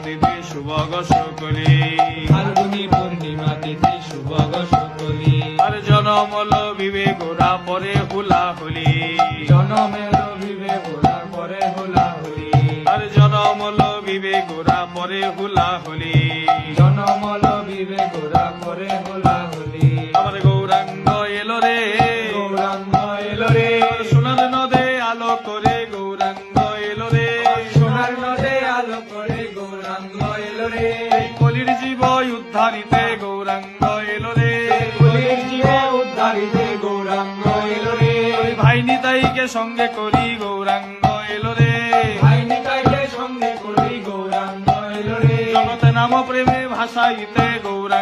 তিথি শুভ গো সকলি, ফাল্গুনী পূর্ণিমা তিথি শুভ গো সকলি। আর জনমল বিবেক গোরা পরে হুলাহুলি, জনমের বিবেক গোরা পরে হুলাহুলি। আর জনমল বিবেক গোরা পরে হুলাহুলি, জনমল বিবেক গোরা পরে হুলাহুলি। আমার গৌরাঙ্গ এলো রে, গৌরাঙ্গ এলো রে, সোনার নদে আলো করে গৌরাঙ্গ এলো রে, সোনার নদে আলো করে গৌরাঙ্গ এলো রে। কলির জীব উদ্ধারিতে গৌরাঙ্গ এলো রে, কলির জীব উদ্ধারিতে গৌরাঙ্গ এলো রে। ভাই নিতাইকে সঙ্গে করি গৌরাঙ্গ এলো রে, ভাই নিতাইকে সঙ্গে করি গৌরাঙ্গ এলো রে। জগতে নাম প্রেমে ভাসাইতে গৌরাঙ্গ